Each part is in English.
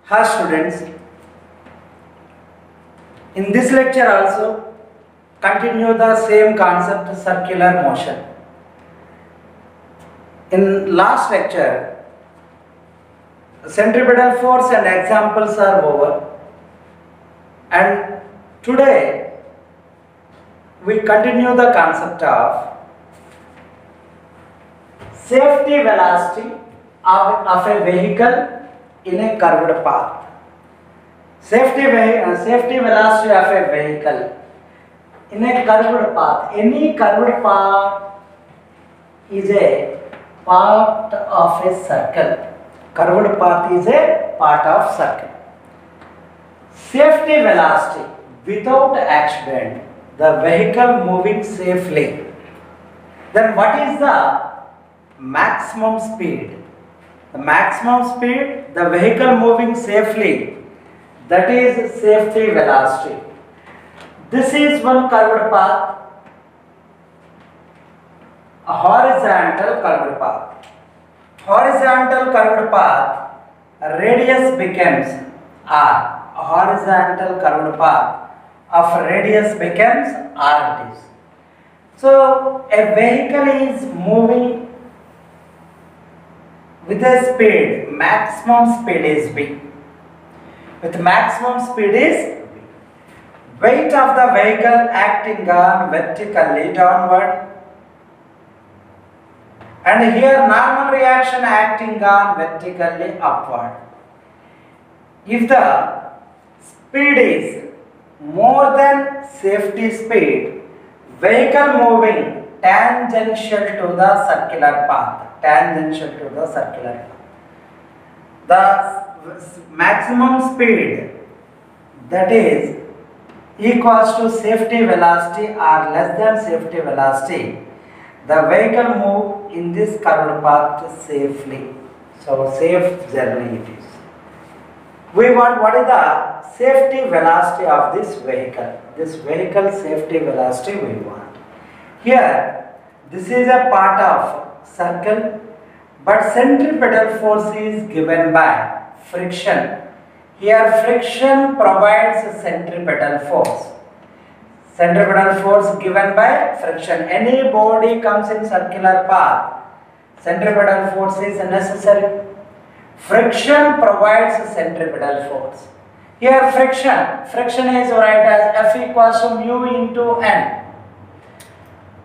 Hi students, in this lecture also continue the same concept, circular motion. In last lecture, centripetal force and examples are over, and today we continue the concept of safety velocity of a vehicle in a curved path. Safety velocity of a vehicle in a curved path. Any curved path is a part of a circle. Curved path is a part of circle. Safety velocity without accident, the vehicle moving safely. Then what is the maximum speed? The maximum speed, the vehicle moving safely, that is safety velocity. This is one curved path, a horizontal curved path. Horizontal curved path, radius becomes r. A horizontal curved path of radius becomes r it is. So a vehicle is moving with a speed, maximum speed is v. With maximum speed is v. Weight of the vehicle acting on vertically downward, and here normal reaction acting on vertically upward. If the speed is more than safety speed, vehicle moving tangential to the circular path. Tangential to the circular path. The maximum speed, that is equals to safety velocity or less than safety velocity, the vehicle move in this curved path safely. So safe journey it is. We want what is the safety velocity of this vehicle. This vehicle safety velocity we want. Here this is a part of circle, but centripetal force is given by friction. Here friction provides centripetal force. Centripetal force given by friction. Any body comes in circular path, centripetal force is necessary. Friction provides centripetal force. Here friction is write as F equals to mu into N.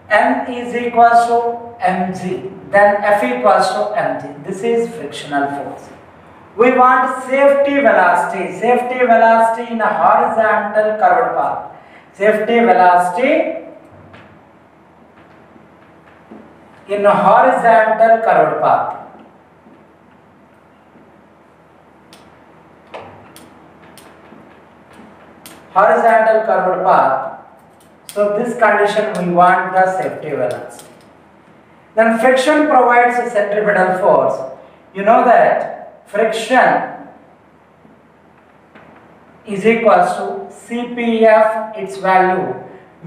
N is equals to mg, then F equals to mg. This is frictional force. We want safety velocity. Safety velocity in a horizontal curved path. Safety velocity in a horizontal curved path. Horizontal curved path. So this condition we want the safety velocity. Then friction provides a centripetal force. You know that friction is equals to Cpf, its value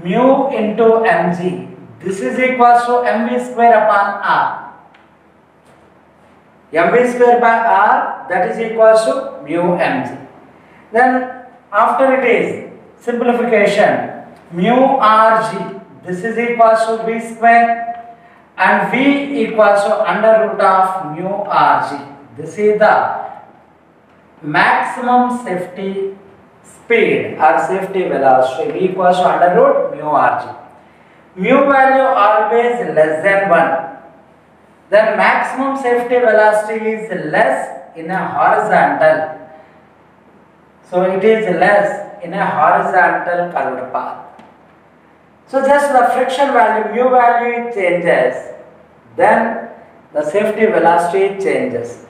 mu into mg. This is equals to mv square upon r. mv square by r, that is equals to mu mg. Then after it is simplification, mu rg, this is equals to v square, and v equals to under root of mu rg. This is the maximum safety speed or safety velocity. V equals to under root mu rg. Mu value always less than 1. Then maximum safety velocity is less in a horizontal. So it is less in a horizontal curved path. So just the friction value, mu value changes, then the safety velocity changes.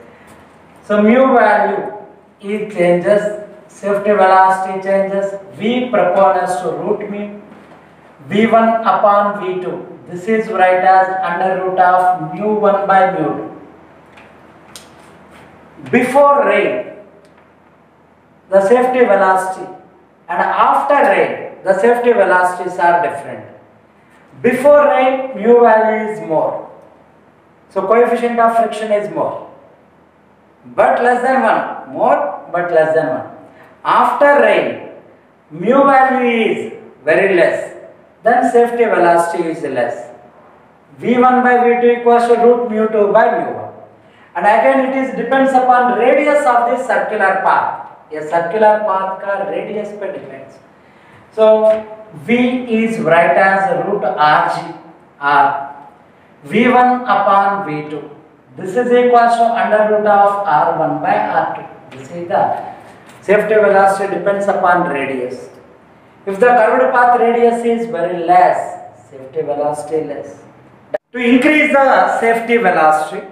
So mu value it changes, safety velocity changes, v proportional to root mu, v1 upon v2. This is write as under root of mu1 by mu2. Before rain, the safety velocity, and after rain, the safety velocities are different. Before rain, mu value is more. So coefficient of friction is more. But less than 1, more but less than 1. After rain, mu value is very less, then safety velocity is less. V1 by V2 equals to root mu 2 by mu 1. And again it is depends upon radius of the circular path. A circular path का radius पे depends. So V is write as root Rg R. V1 upon V2. This is equals to under root of R1 by R2. This is the safety velocity depends upon radius. If the curved path radius is very less, safety velocity less. To increase the safety velocity,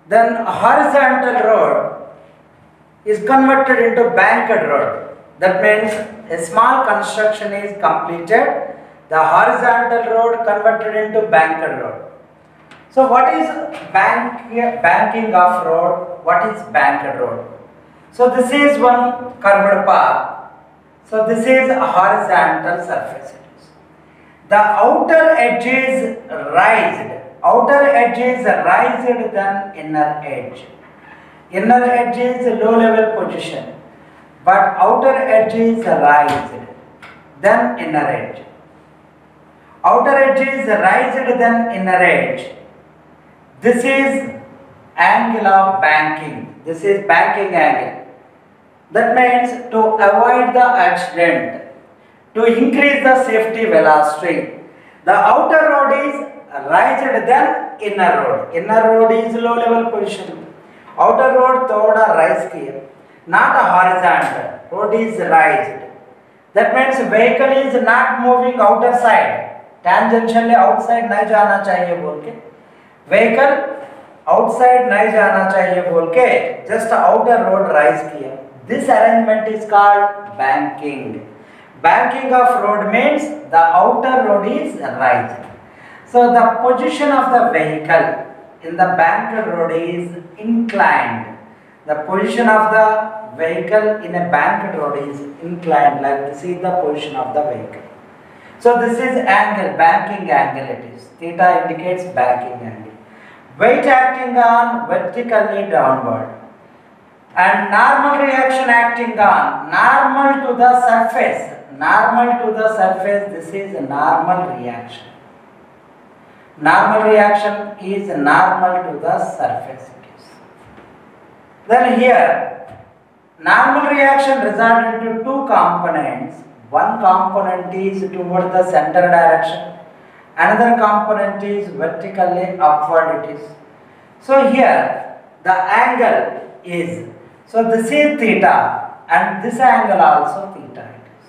then a horizontal road is converted into banked road. That means a small construction is completed, the horizontal road converted into banked road. So what is banking of road? What is banked road? So this is one curved path. So this is a horizontal surface. The outer edge is raised. Outer edge is raised than inner edge. Inner edge is low level position, but outer edge is raised than inner edge. Outer edge is raised than inner edge. This is angle of banking. This is banking angle. That means to avoid the accident, to increase the safety velocity, the outer road is raised than inner road. Inner road is low level position. Outer road thoda rise kiya, not a horizontal. Road is raised. That means vehicle is not moving outer side. Tangentially outside नहीं जाना चाहिए बोल के. Vehicle outside नहीं जाना चाहिए बोल के just outer road rise किया. This arrangement is called banking. Banking of road means the outer road is raised. So the position of the vehicle in the banked road is inclined. The position of the vehicle in a banked road is inclined, like this is the position of the vehicle. So this is angle, banking angle it is. Theta indicates banking angle. Weight acting on vertically downward. And normal reaction acting on normal to the surface. Normal to the surface, this is a normal reaction. Normal reaction is normal to the surface. Then here, normal reaction results into two components. One component is toward the center direction. Another component is vertically upward it is. So here, the angle is, so this is theta and this angle also theta it is.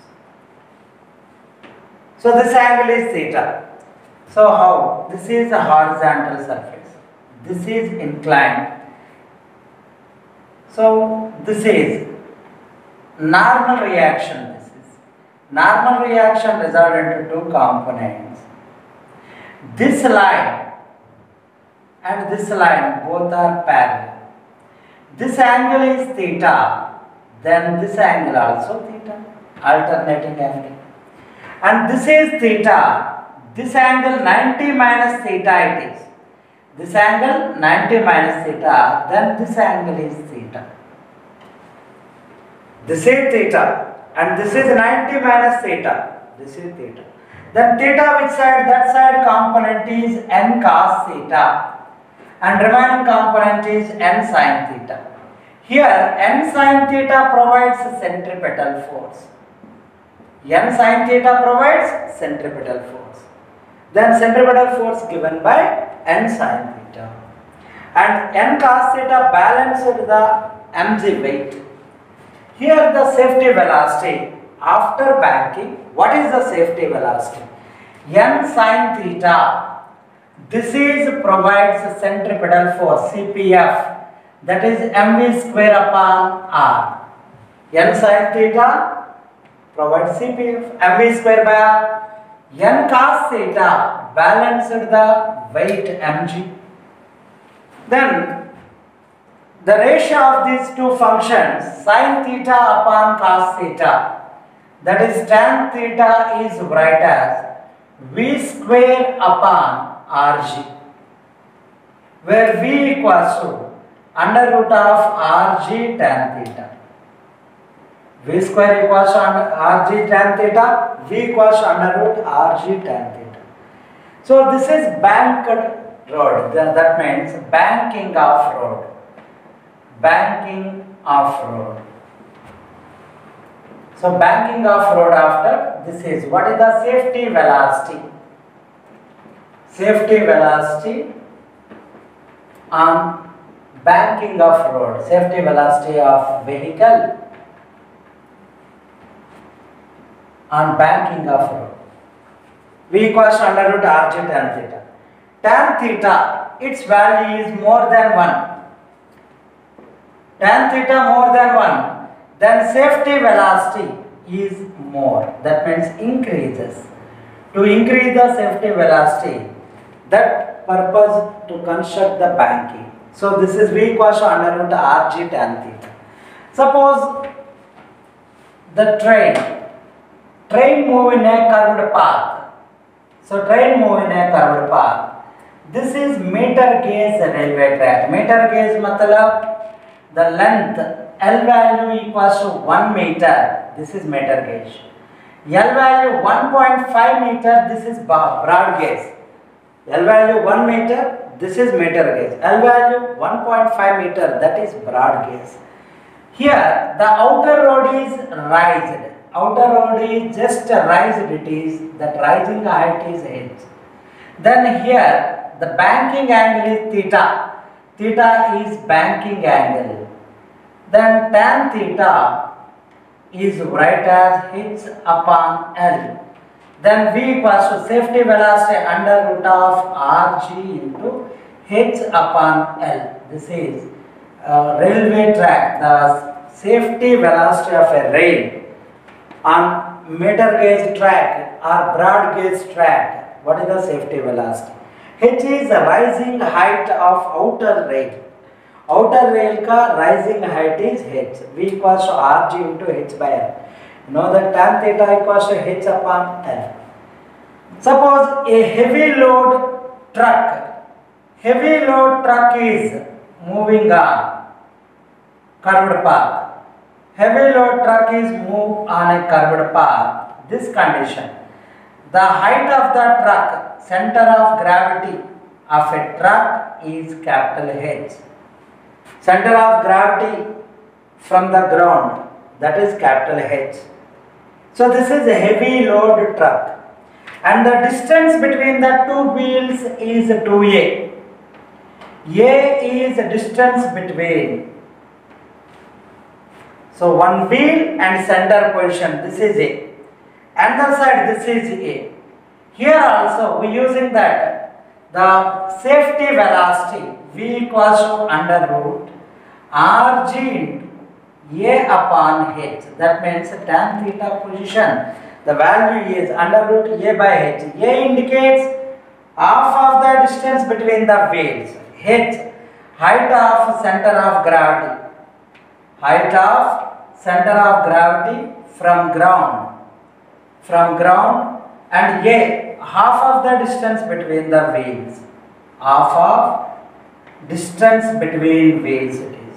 So this angle is theta. So how? This is a horizontal surface. This is inclined. So this is normal reaction. This is normal reaction result into two components. This line and this line both are parallel. This angle is theta, then this angle also theta, alternating angle. And this is theta, this angle 90 minus theta it is. This angle 90 minus theta, then this angle is theta. This is theta and this is 90 minus theta. This is theta. Then theta which side? That side component is n cos theta and remaining component is n sin theta. Here n sin theta provides centripetal force. N sin theta provides centripetal force. Then centripetal force given by n sin theta. And n cos theta balanced the mg weight. Here the safety velocity after banking, what is the safety velocity? N sin theta. This is provides centripetal force CPF, that is mv square upon r. N sin theta provides CPF mv square by r. N cos theta balanced the weight mg. Then the ratio of these two functions, sin theta upon cos theta, that is tan theta is write as v square upon rg, where v equals to under root of Rg tan theta. V square equals to Rg tan theta, V equals to under root Rg tan theta. So this is banked road, that means banking of road. Banking of road. So banking of road after this is, what is the safety velocity? Safety velocity on banking of road, safety velocity of vehicle on banking of road. V equals to under root Rg tan theta. Tan theta, its value is more than 1. Tan theta more than 1, then safety velocity is more. That means increases. To increase the safety velocity, that purpose to construct the banking. So this is V equals to under root Rg tan theta. Suppose the train move in a curved path. So train move in a curved path. This is meter gauge railway track. Meter gauge matlab the length L value equals to 1 meter. This is meter gauge. L value 1.5 meter. This is broad gauge. L value 1 meter. This is meter gauge. L value 1.5 meter. That is broad gauge. Here the outer road is raised. Outer road is just raised. It is that rising height is h. Then here the banking angle is theta. Theta is banking angle. Then tan theta is write as h upon L. Then V equals to safety velocity under root of Rg into h upon L. This is railway track. The safety velocity of a rail on meter gauge track or broad gauge track. What is the safety velocity? H is the rising height of outer rail. Outer rail ka rising height is h. V equals to Rg into h by L. You know that tan theta equals to h upon L. Suppose a heavy load truck. Heavy load truck is moving on curved path. Heavy load truck is moved on a curved path. This condition, the height of the truck, center of gravity of a truck is capital H. Center of gravity from the ground, that is capital H. So this is a heavy load truck. And the distance between the two wheels is 2a. A is the distance between. So one wheel and center position, this is A. Another side, this is A. Here also we using that the safety velocity V equals to under root Rg into A upon H. That means tan theta position. The value is under root A by H. A indicates half of the distance between the wheels. H, height of center of gravity. Height of center of gravity from ground. And A, half of the distance between the wheels. Half of distance between wheels it is.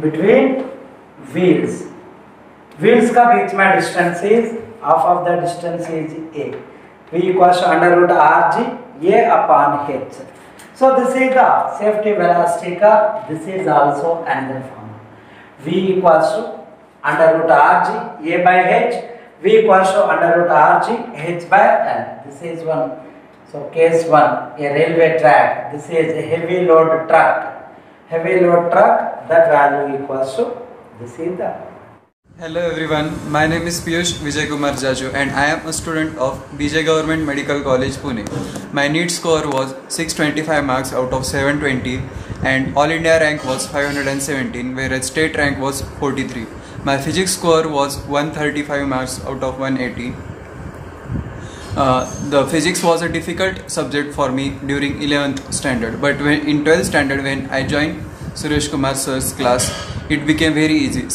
Between wheels. Wheels का बीच में distance is, half of the distance is A. V equals to under root Rg A upon H. So this is the safety velocity का, this is also another form. V equals to under root Rg A by H, V equals to under root Rg H by L. This is one. So case 1, a railway track. This is a heavy load truck. Heavy load truck, that value equals to, this is the. Hello everyone, my name is Piyush Vijay Kumar Jaju and I am a student of BJ Government Medical College Pune. My NEET score was 625 marks out of 720 and All India rank was 517 whereas state rank was 43. My physics score was 135 marks out of 180. The physics was a difficult subject for me during 11th standard, but in 12th standard when I joined Suresh Kumar sir's class, it became very easy.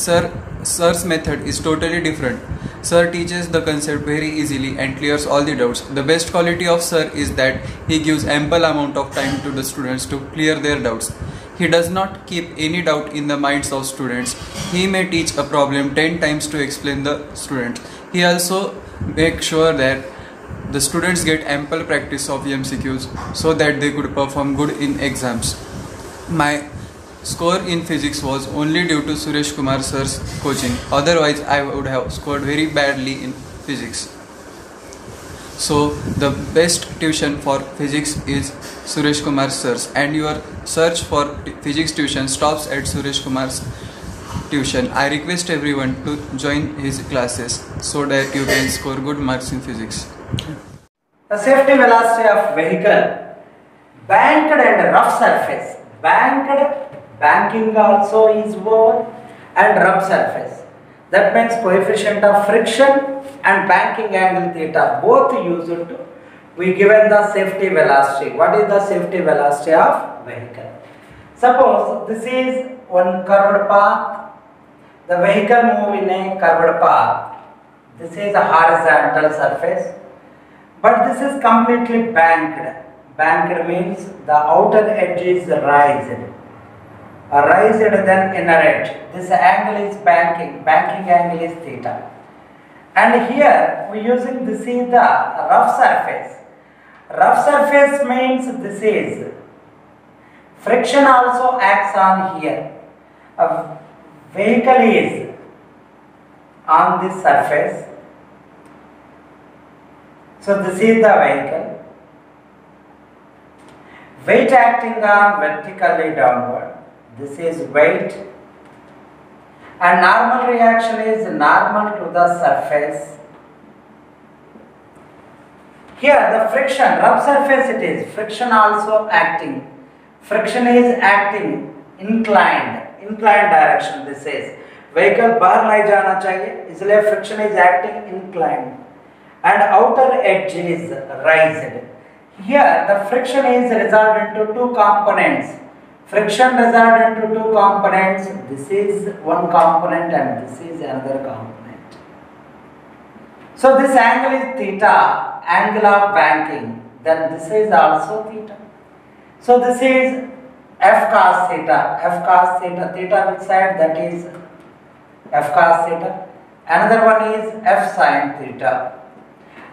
Sir's method is totally different. Sir teaches the concept very easily and clears all the doubts. The best quality of sir is that he gives ample amount of time to the students to clear their doubts. He does not keep any doubt in the minds of students. He may teach a problem 10 times to explain the students. He also makes sure that the students get ample practice of MCQs so that they could perform good in exams. My score in physics was only due to Suresh Kumar sir's coaching. Otherwise, I would have scored very badly in physics. So the best tuition for physics is Suresh Kumar sir's, and your search for physics tuition stops at Suresh Kumar's tuition. I request everyone to join his classes so that you can score good marks in physics. The safety velocity of vehicle, banked and rough surface. Banking also is over, and rough surface. That means coefficient of friction and banking angle theta, both used to we given the safety velocity. What is the safety velocity of vehicle? Suppose this is one curved path. The vehicle move in a curved path. This is a horizontal surface, but this is completely banked. Banked means the outer edge is raised. Raised than inner edge. This angle is banking. Banking angle is theta. And here we using this is the rough surface. Rough surface means this is friction also acts on here. A vehicle is on this surface. So this is the vehicle. Weight acting on vertically downward. This is weight. And normal reaction is normal to the surface. Here the friction, rough surface it is, friction also acting. Friction is acting inclined direction. This is vehicle बाहर नहीं जाना चाहिए, इसलिए friction is acting inclined. And outer edge is raised. Here the friction is resolved into two components. Friction resolved into two components. This is one component and this is another component. So this angle is theta, angle of banking. Then this is also theta. So this is F cos theta. F cos theta, theta which side, that is F cos theta. Another one is F sin theta.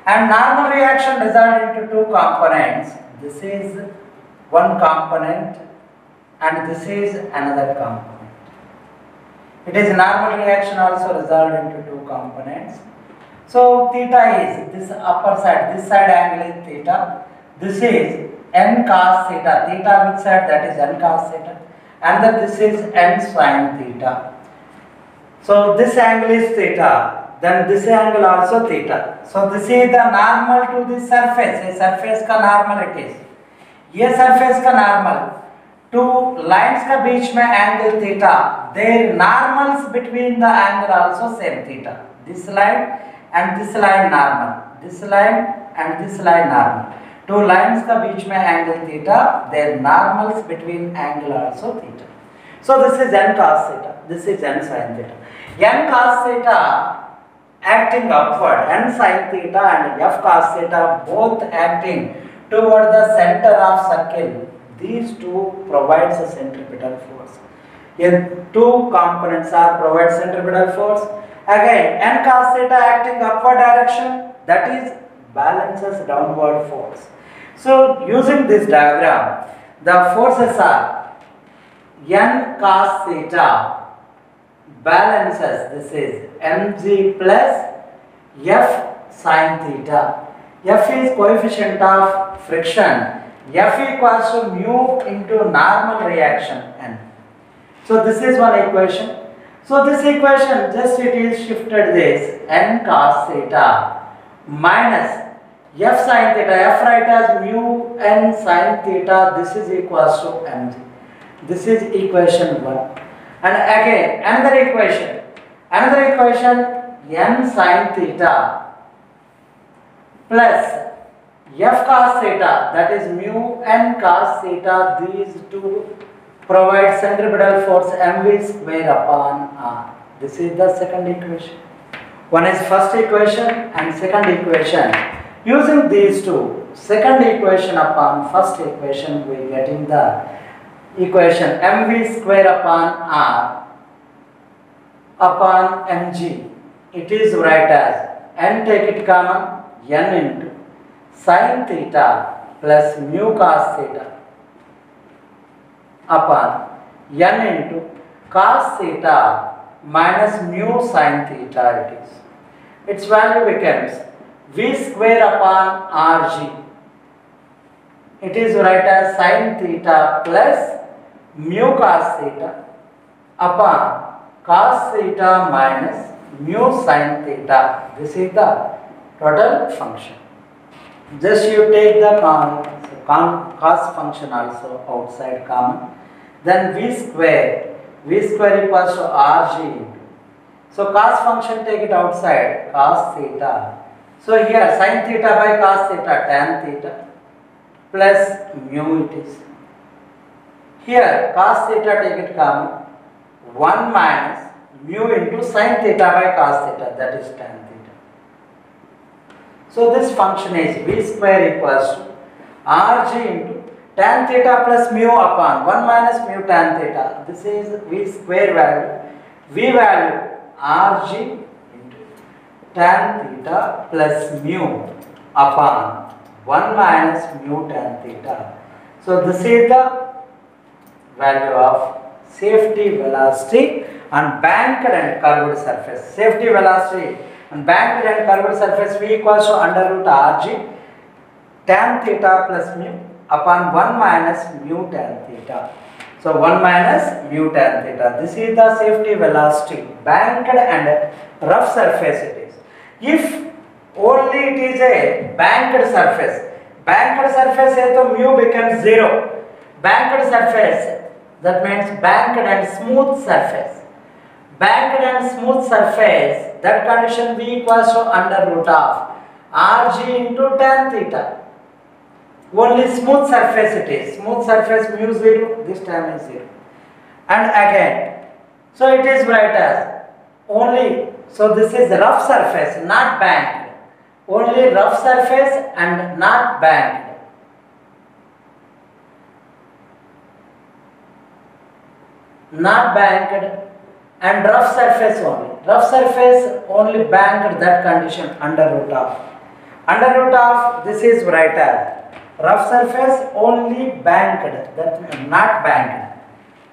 And normal reaction resolved into two components. This is one component and this is another component. It is normal reaction also resolved into two components. So theta is this upper side, this side angle is theta. This is n cos theta. Theta which side, that is n cos theta. And then this is n sin theta. So this angle is theta. Then this angle also theta. So this is the normal to this surface. ये surface का normal it is. ये surface का normal. Two lines का बीच में angle theta. Their normals between the angle also same theta. This line and this line normal. This line and this line normal. Two lines का बीच में angle theta. Their normals between angle also theta. So this is n cos theta. This is n sin theta. N cos theta acting upward, n sin theta and f cos theta both acting toward the center of circle. These two provides a centripetal force. Here two components are provide centripetal force. Again n cos theta acting upward direction, that is balances downward force. So using this diagram, the forces are n cos theta balances, this is mg plus f sin theta. F is coefficient of friction. F equals to mu into normal reaction n. So this is one equation. So this equation just it is shifted this n cos theta minus f sin theta. F write as mu n sin theta. This is equals to mg. This is equation 1. And again another equation n sin theta plus f cos theta, that is mu n cos theta. These two provide centripetal force mv square upon r. This is the second equation. One is first equation and second equation. Using these two, second equation upon first equation, we getting the equation mv square upon r upon mg. It is write as n, take it common, n into sin theta plus mu cos theta upon n into cos theta minus mu sin theta it is. Its value becomes v square upon rg. It is write as sin theta plus mu cos theta upon cos theta minus mu sin theta. This is the total function. Just you take the cos function also outside common. Then v square equals to rg into. So cos function take it outside, cos theta. So here sin theta by cos theta, tan theta plus mu it is. Here cos theta take it common, 1 minus mu into sin theta by cos theta, that is tan theta. So this function is v square equals to rg into tan theta plus mu upon 1 minus mu tan theta. This is v square value. V value rg into tan theta plus mu upon 1 minus mu tan theta. So this is the value of safety velocity on banked and curved surface. Safety velocity on banked and curved surface v equals to under root rg tan theta plus mu upon 1 minus mu tan theta. So 1 minus mu tan theta. This is the safety velocity, banked and rough surface it is. If only it is a banked surface है तो mu becomes 0. Banked surface, that means banked and smooth surface. Banked and smooth surface, that condition v equals to under root of rg into tan theta. Only smooth surface it is. Smooth surface mu 0, this time is 0. And again, so it is write as only, so this is rough surface, not banked. Only rough surface and not banked. Not banked and rough surface only. Rough surface only banked, that condition under root of. Under root of, this is write as rough surface only banked, that not banked.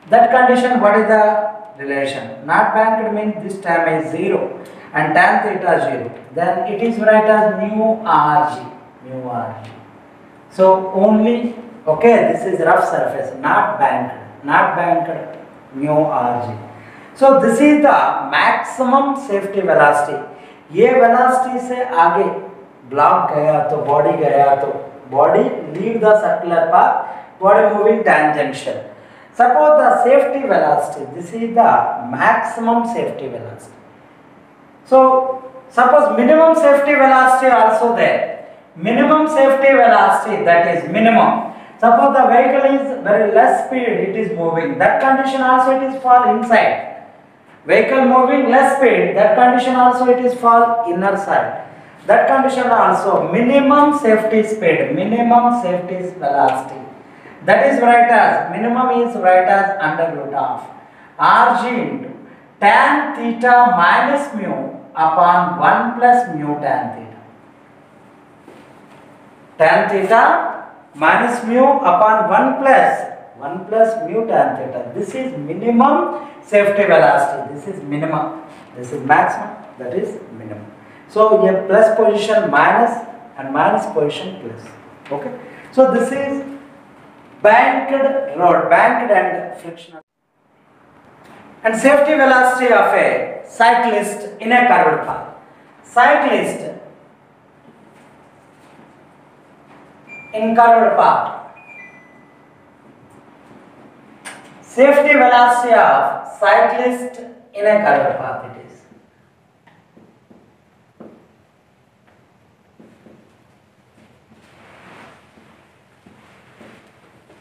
That condition, what is the relation? Not banked means this term is 0 and tan theta 0. Then it is write as mu rg. So only, okay, this is rough surface, not banked mu rg. So this is the maximum safety velocity. ये velocity से आगे block गया तो body गया तो body leave the circular path, body moving tangential. Suppose the safety velocity, this is the maximum safety velocity. So suppose minimum safety velocity also there. Minimum safety velocity, that is minimum. Suppose the vehicle is very less speed, it is moving. That condition also it is fall inside. Vehicle moving less speed, that condition also it is fall inner side. That condition also minimum safety speed, minimum safety velocity. That is write as, minimum is write as under root of rg into tan theta minus mu upon 1 plus mu tan theta. Tan theta minus mu upon 1 plus mu tan theta. This is minimum safety velocity. This is minimum. This is maximum. That is minimum. So a plus position minus and minus position plus. Okay. So this is banked road, banked and frictional. And safety velocity of a cyclist in a curved path. Cyclist in curved path. Safety velocity of cyclist in a curved path it is.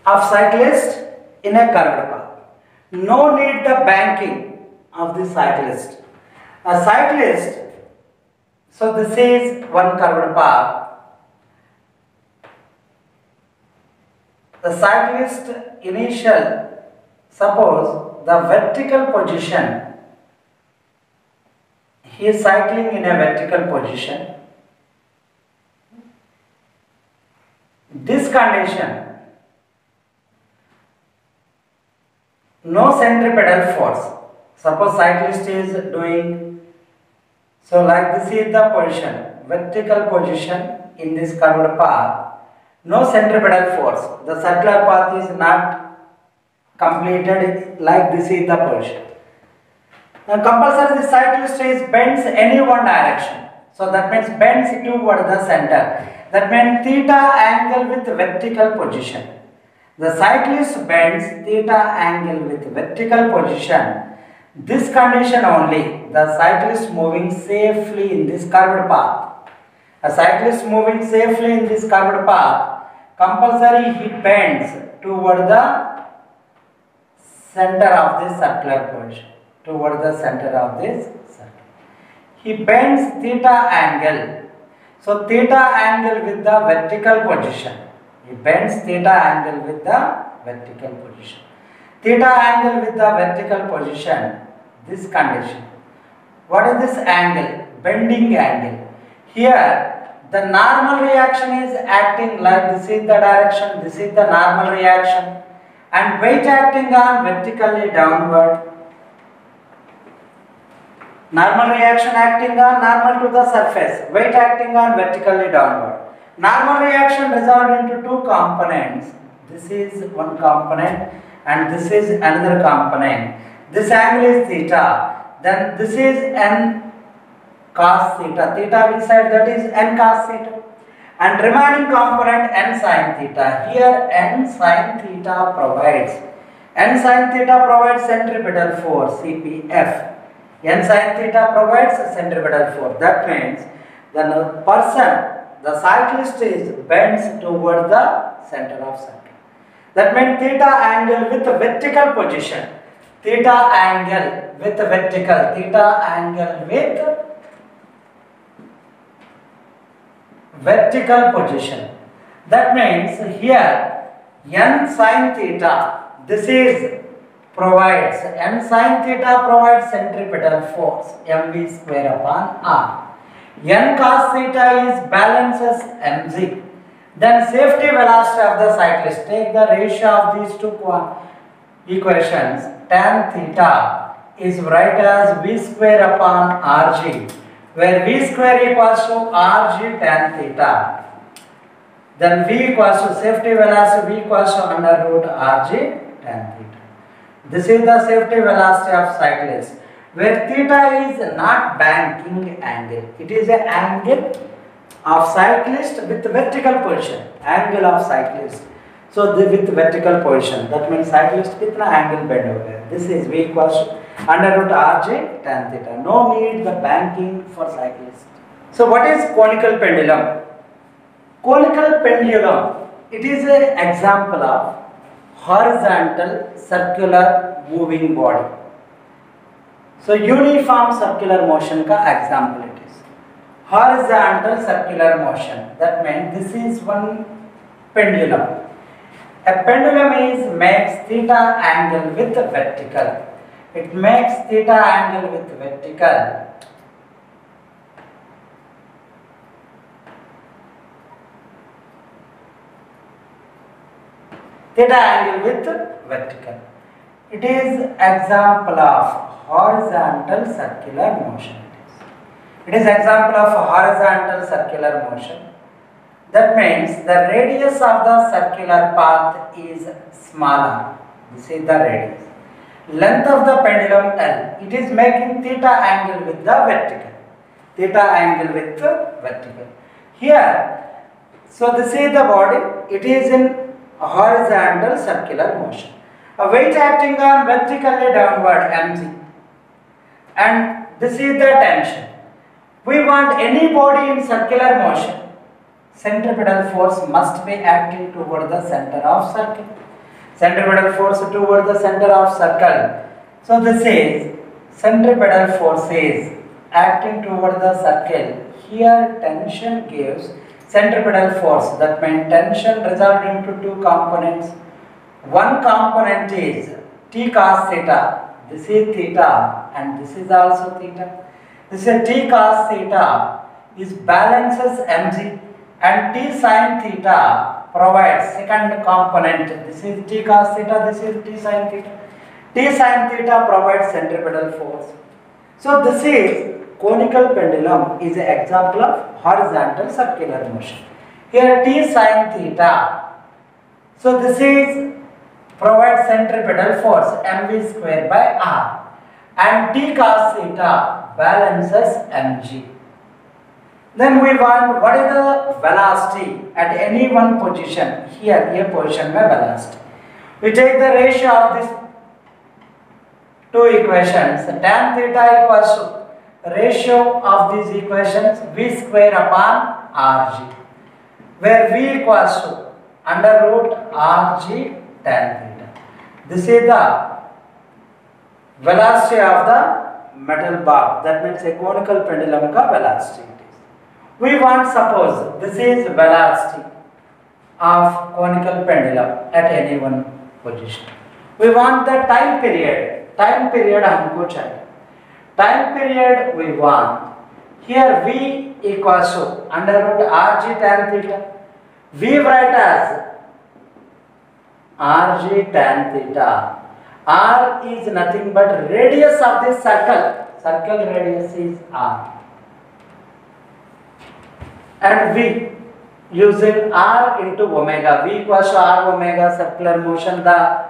Of cyclist in a curved path. No need the banking of the cyclist. A cyclist, so this is one curved path. the cyclist initial, suppose the vertical position, he is cycling in a vertical position. This condition, no centripetal force. Suppose cyclist is doing, so like this is the position, vertical position in this curved path, no centripetal force. The circular path is not completed, like this is the position. Now compulsory the cyclist is bends any one direction. So that means bends toward the center. That means theta angle with vertical position. The cyclist bends theta angle with vertical position. This condition only, the cyclist moving safely in this curved path. A cyclist moving safely in this curved path, compulsory he bends toward the center of this circular position. Toward the center of this circle. He bends theta angle. So theta angle with the vertical position. He bends theta angle with the vertical position. Theta angle with the vertical position, this condition. What is this angle? Bending angle. Here the normal reaction is acting like this is the direction, this is the normal reaction, and weight acting on vertically downward. Normal reaction acting on normal to the surface, weight acting on vertically downward. Normal reaction resolved into two components. This is one component and this is another component. This angle is theta, then this is n cos theta. Theta inside that is n cos theta. And remaining component n sin theta. Here n sin theta provides centripetal force CPF. N sin theta provides centripetal force. That means the person, the cyclist is bends toward the center of circle. That means theta angle with vertical position. Theta angle with vertical. Theta angle with vertical position. That means here n sin theta, this is provides, n sin theta provides centripetal force mv square upon r. N cos theta is balances mg. Then safety velocity of the cyclist. Take the ratio of these two equations. Tan theta is write as v square upon rg, where v square equals to rg tan theta. Then v equals to safety velocity, v equals to under root rg tan theta. This is the safety velocity of cyclist, where theta is not banking angle. It is an angle of cyclist with vertical position. Angle of cyclist. So with vertical position. That means cyclist kitna angle bend over there. This is v equals to under root rj tan theta. No need the banking for cyclist. So what is conical pendulum? Conical pendulum, it is an example of horizontal circular moving body. So uniform circular motion ka example it is. Horizontal circular motion. That means this is one pendulum. A pendulum makes theta angle with vertical. It makes theta angle with vertical. Theta angle with vertical. It is example of horizontal circular motion. It is example of horizontal circular motion. That means the radius of the circular path is smaller. This is the radius. Length of the pendulum L. It is making theta angle with the vertical. Theta angle with the vertical. Here, so this is the body. It is in horizontal circular motion. A weight acting on vertically downward mg. And this is the tension. We want any body in circular motion. Centripetal force must be acting toward the center of circle. Centripetal force toward the center of circle. So this is centripetal force is acting toward the circle. Here tension gives centripetal force. That means tension resolved into two components. One component is T cos theta. This is theta and this is also theta. This is T cos theta is balances mg, and T sin theta provides second component. This is T cos theta, this is T sin theta. T sin theta provides centripetal force. So this is conical pendulum is an example of horizontal circular motion. Here T sin theta. So this is provides centripetal force mv square by r, and T cos theta balances mg. Then we want what is the velocity at any one position. Here position mein velocity. We take the ratio of these two equations. Tan theta equals to ratio of these equations v square upon rg, where v equals to under root rg tan theta. This is the velocity of the metal bar. That means a conical pendulum ka velocity. We want, suppose this is velocity of conical pendulum at any one position. We want the time period. Time period हमको चाहिए. Time period we want. Here v equals to under root rg tan theta. V write as rg tan theta. R is nothing but radius of this circle. Circle radius is r. And v using r into omega. V equals to r omega circular motion, the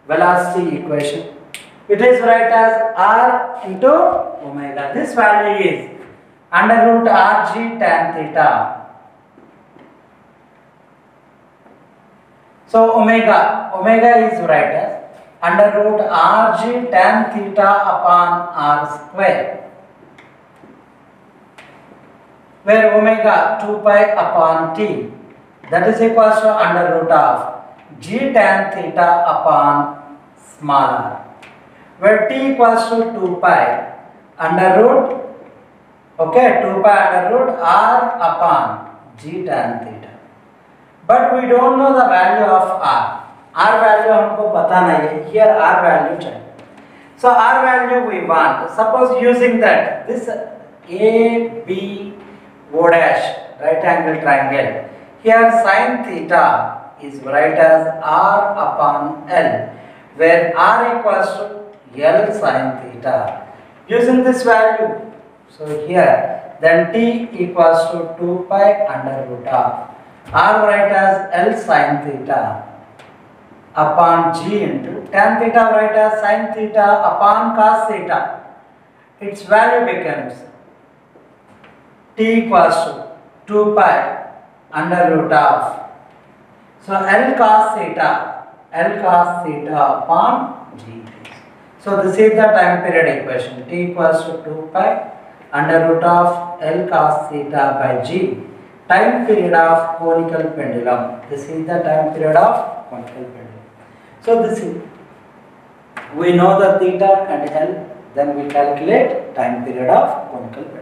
velocity equation. It is write as r into omega. This value is under root rg tan theta. So omega is write as under root rg tan theta upon r square, where omega 2 pi upon t, that is equals to under root of g tan theta upon small r, where t equals to 2 pi under root 2 pi under root r upon g tan theta. But we don't know the value of r. R value हमको पता नहीं है. Here r value चाहिए. So r value we want. Suppose using that this a b o dash right angle triangle. Here sin theta is write as r upon l, where r equals to l sin theta. Using this value, so here then t equals to 2 pi under root of r write as l sin theta upon g into tan theta write as sin theta upon cos theta. Its value becomes t equals to 2 pi under root of, so l cos theta upon g. So this is the time period equation. T equals to 2 pi under root of l cos theta by g. Time period of conical pendulum. This is the time period of conical pendulum. So this is, we know the theta and l, then we calculate time period of conical pendulum.